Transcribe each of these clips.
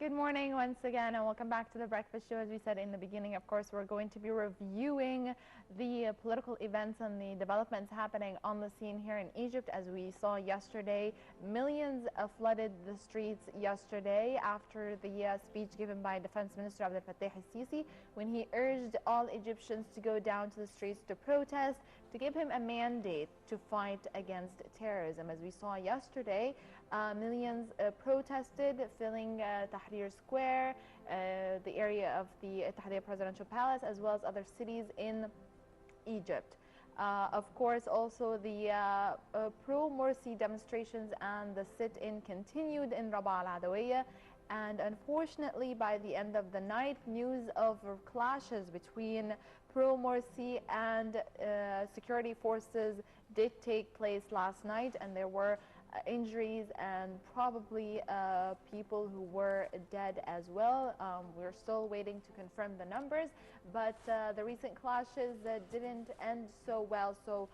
Good morning once again, and welcome back to the Breakfast Show. As we said in the beginning, of course, we're going to be reviewing the political events and the developments happening on the scene here in Egypt. As we saw yesterday, millions flooded the streets yesterday after the speech given by Defense Minister Abdel Fattah al-Sisi, when he urged all Egyptians to go down to the streets to protest, to give him a mandate to fight against terrorism. As we saw yesterday, millions protested, filling Tahrir Square, the area of the Tahrir Presidential Palace, as well as other cities in Egypt. Of course, also the pro-Morsi demonstrations and the sit-in continued in Rabaa al-Adawiyya. And unfortunately, by the end of the night, news of clashes between pro-Morsi and security forces did take place last night, and there were injuries and probably people who were dead as well. We're still waiting to confirm the numbers, but the recent clashes didn't end so well. So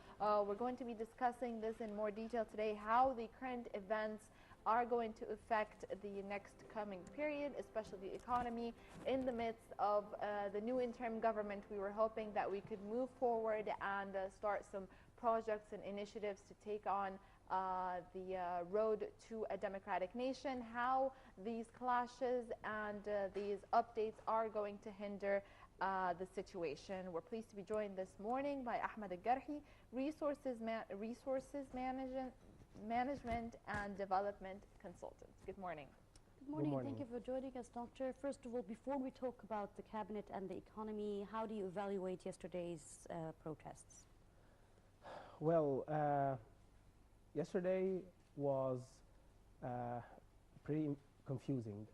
we're going to be discussing this in more detail today, how the current events are going to affect the next coming period, especially the economy. In the midst of the new interim government, we were hoping that we could move forward and start some projects and initiatives to take on the road to a democratic nation. How these clashes and these updates are going to hinder the situation. We're pleased to be joined this morning by Ahmed Garhy, Resources Management and Development Consultant. Good morning. Good morning, and thank you for joining us, Doctor. First of all, before we talk about the cabinet and the economy, how do you evaluate yesterday's protests? Well, yesterday was pretty confusing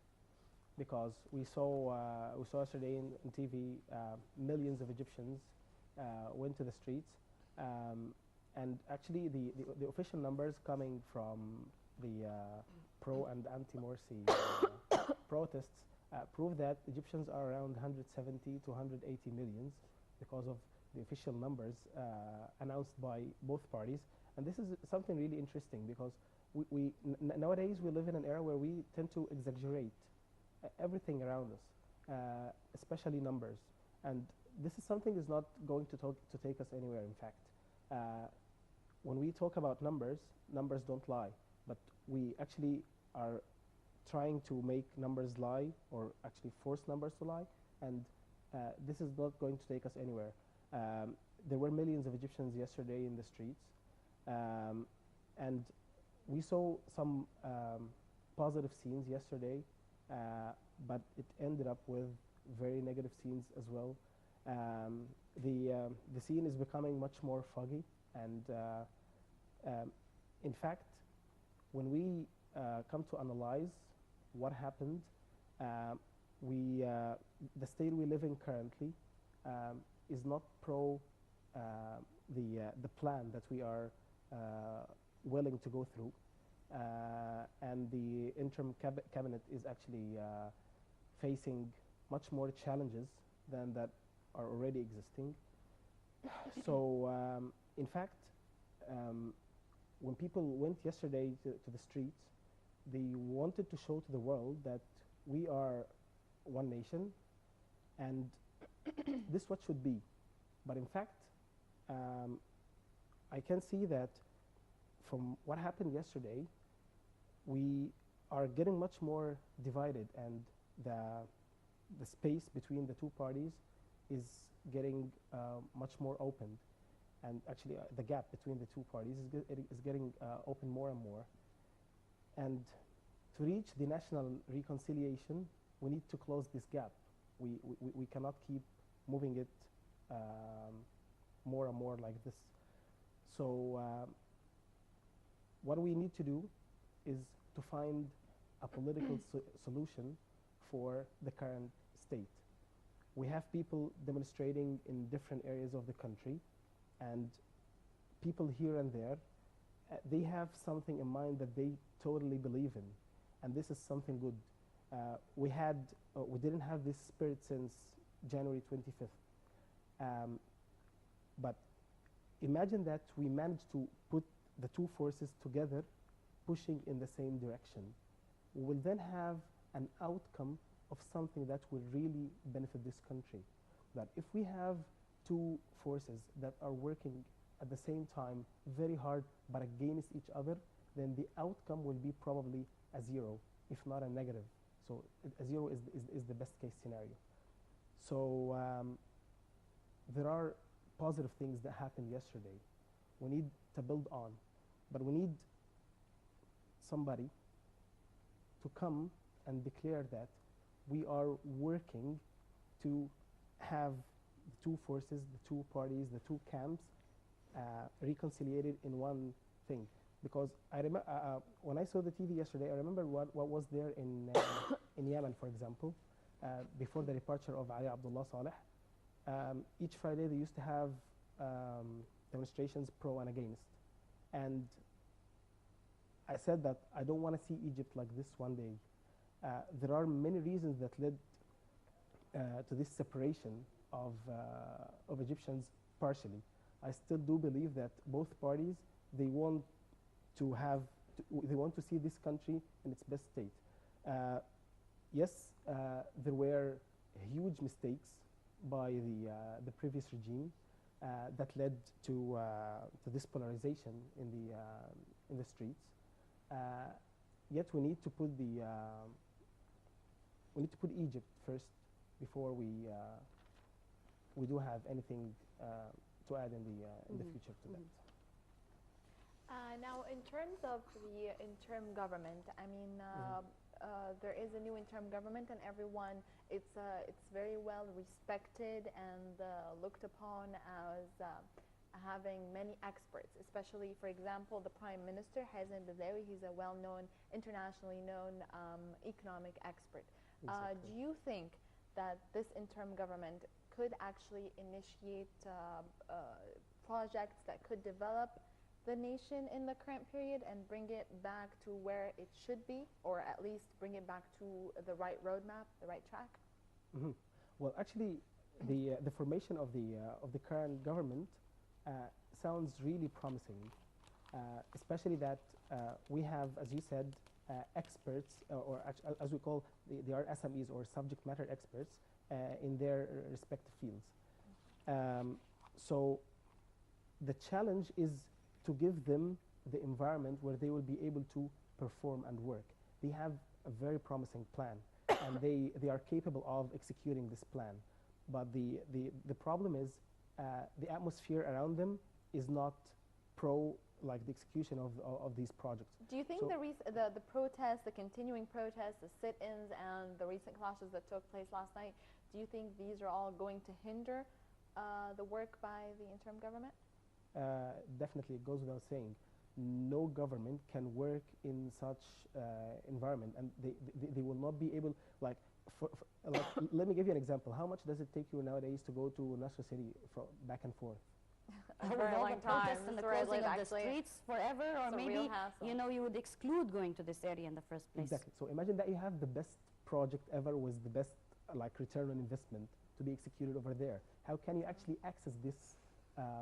because we saw yesterday in TV millions of Egyptians went to the streets, and actually the official numbers coming from the pro and anti-Morsi protests prove that Egyptians are around 170 to 180 millions because of the official numbers announced by both parties. And this is something really interesting because nowadays we live in an era where we tend to exaggerate everything around us, especially numbers. And this is something is not going to take us anywhere, in fact. When we talk about numbers, numbers don't lie. But we actually are trying to make numbers lie, or actually force numbers to lie. And this is not going to take us anywhere. There were millions of Egyptians yesterday in the streets. And we saw some positive scenes yesterday, but it ended up with very negative scenes as well. The scene is becoming much more foggy, and in fact, when we come to analyze what happened, the state we live in currently is not pro the plan that we are willing to go through, and the interim cabinet is actually facing much more challenges than that are already existing. So in fact, when people went yesterday to the streets, they wanted to show to the world that we are one nation, and this is what should be. But in fact, I can see that from what happened yesterday, we are getting much more divided, and the space between the two parties is getting much more open. And actually, the gap between the two parties is getting open more and more. And to reach the national reconciliation, we need to close this gap. We cannot keep moving it more and more like this. So what we need to do is to find a political solution for the current state. We have people demonstrating in different areas of the country, and people here and there, they have something in mind that they totally believe in, and this is something good. We didn't have this spirit since January 25th. But imagine that we managed to put the two forces together, pushing in the same direction. We will then have an outcome of something that will really benefit this country. That if we have two forces that are working at the same time very hard but against each other, then the outcome will be probably a zero, if not a negative. So a zero is the best case scenario. So there are positive things that happened yesterday. We need to build on, but we need somebody to come and declare that we are working to have the two forces, the two parties, the two camps reconciliated in one thing. Because I remember when I saw the TV yesterday, I remember what was there in Yemen, for example, before the departure of Ali Abdullah Saleh. Each Friday they used to have demonstrations pro and against. And I said that I don't want to see Egypt like this one day. There are many reasons that led to this separation of Egyptians partially. I still do believe that both parties, they want to see this country in its best state. Yes, there were huge mistakes by the previous regime that led to this polarization in the streets. Yet we need to put Egypt first before we do have anything to add in the future to that. Now, in terms of the interim government, I mean, there is a new interim government, and everyone, it's very well respected and looked upon as having many experts, especially, for example, the Prime Minister, Hazen Bazawi. He's a well-known, internationally known economic expert. Exactly. Do you think that this interim government could actually initiate projects that could develop the nation in the current period and bring it back to where it should be, or at least bring it back to the right roadmap, the right track? Mm-hmm. Well, actually, the formation of the current government sounds really promising, especially that we have, as you said, experts, or as we call, they are SMEs, or subject matter experts, in their respective fields. So the challenge is to give them the environment where they will be able to perform and work. They have a very promising plan, and they are capable of executing this plan. But the problem is the atmosphere around them is not pro like the execution of these projects. Do you think So the protests, the continuing protests, the sit-ins, and the recent clashes that took place last night, do you think these are all going to hinder the work by the interim government? Definitely, it goes without saying. No government can work in such environment, and they will not be able, like, like let me give you an example. How much does it take you nowadays to go to Nasr City back and forth? A With very all long the protests time. and the It's very closing late, of the actually. streets forever, or It's a maybe real hassle. you would exclude going to this area in the first place. Exactly. So imagine that you have the best project ever with the best like return on investment to be executed over there. How can you actually access this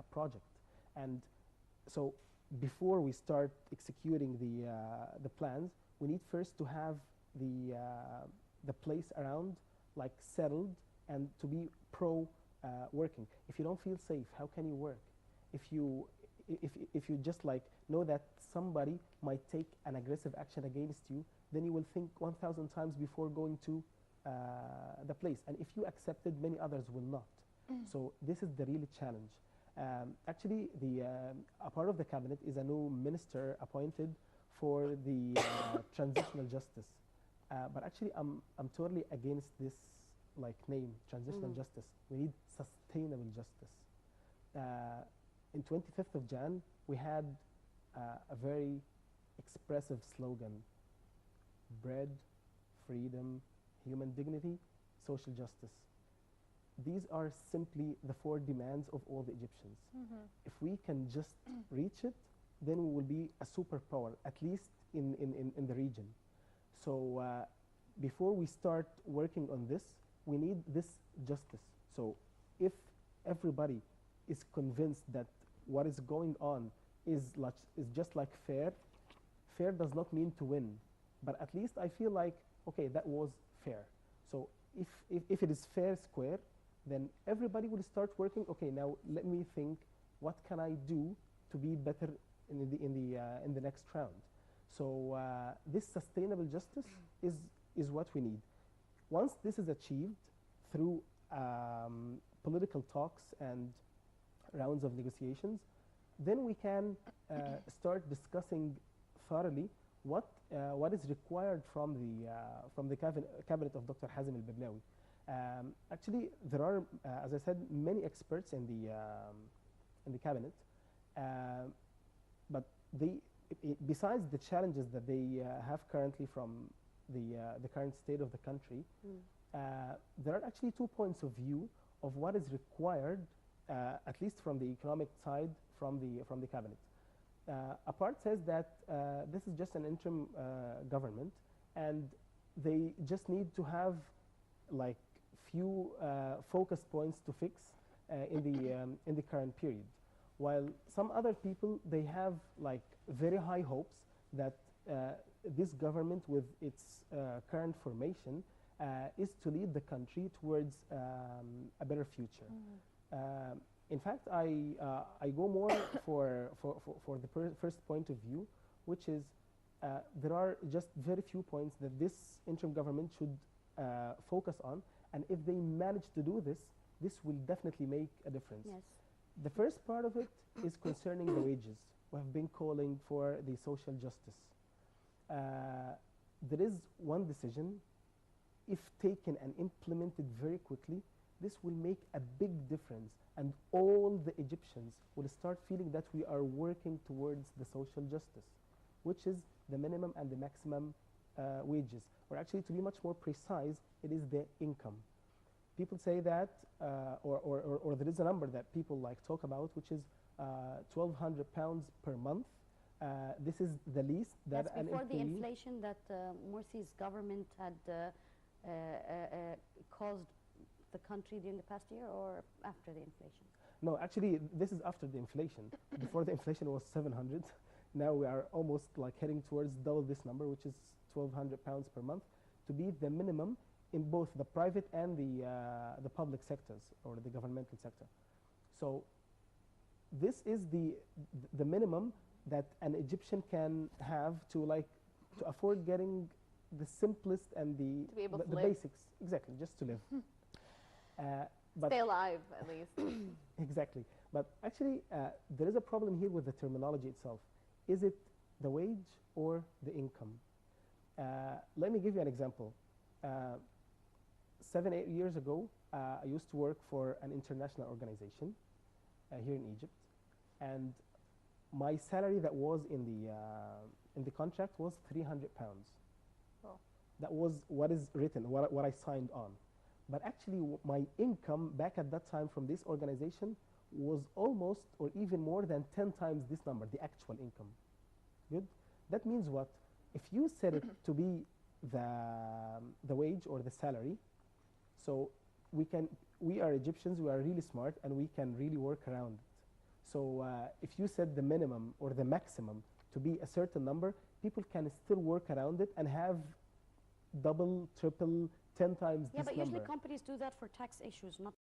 project? And so before we start executing the plans, we need first to have the place around like settled and to be pro working. If you don't feel safe, how can you work? If you just like know that somebody might take an aggressive action against you, then you will think 1,000 times before going to the place. And if you accept it, many others will not. So this is the real challenge. Actually, a part of the cabinet is a new minister appointed for the transitional justice. But actually, I'm totally against this like name, transitional justice. We need sustainable justice. In 25th of Jan, we had a very expressive slogan: bread, freedom, human dignity, social justice. These are simply the 4 demands of all the Egyptians. If we can just reach it, then we will be a superpower, at least in the region. So before we start working on this, we need this justice. So if everybody is convinced that what is going on is just like fair does not mean to win, but at least I feel like, okay, that was fair. So if it is fair square, then everybody will start working. Okay, now let me think, what can I do to be better in the next round? So this sustainable justice is what we need. Once this is achieved through political talks and rounds of negotiations, then we can start discussing thoroughly what is required from the cabinet of Dr. Hazem al-Bablawi. Actually, there are, as I said, many experts in the cabinet, but besides the challenges that they have currently from the current state of the country, there are actually 2 points of view of what is required, at least from the economic side, from the cabinet. A part says that this is just an interim government, and they just need to have like few focus points to fix in the current period. While some other people, they have like very high hopes that this government, with its current formation, is to lead the country towards a better future. In fact, I go more for the first point of view, which is there are just very few points that this interim government should focus on, and if they manage to do this, this will definitely make a difference. Yes. The first part of it is concerning the wages. We have been calling for the social justice. There is one decision, if taken and implemented very quickly, this will make a big difference, and all the Egyptians will start feeling that we are working towards the social justice, which is the minimum and the maximum wages. Or actually, to be much more precise, it is the income. People say that, or there is a number that people like talk about, which is £1,200 per month. This is the least that That's an before the employee. inflation that Morsi's government had caused the country during the past year, or after the inflation? No, actually, this is after the inflation. Before the inflation was 700. Now we are almost like heading towards double this number, which is £1,200 per month, to be the minimum in both the private and the public sectors, or the governmental sector. So this is the minimum that an Egyptian can have to afford getting the simplest and To be able to the live. basics. Exactly, just to live. But Stay alive, at least. exactly. But actually, there is a problem here with the terminology itself. Is it the wage or the income? Let me give you an example. 7, 8 years ago, I used to work for an international organization here in Egypt, and my salary that was in the contract was £300. Oh. That was what is written, what I signed on. But actually, my income back at that time from this organization was almost, or even more than 10 times this number, the actual income. Good? That means what? If you set it to be the wage or the salary, so we are Egyptians, we are really smart, and we can really work around it. So if you set the minimum or the maximum to be a certain number, people can still work around it and have double, triple, 10 times Yeah, this but number. usually companies do that for tax issues, not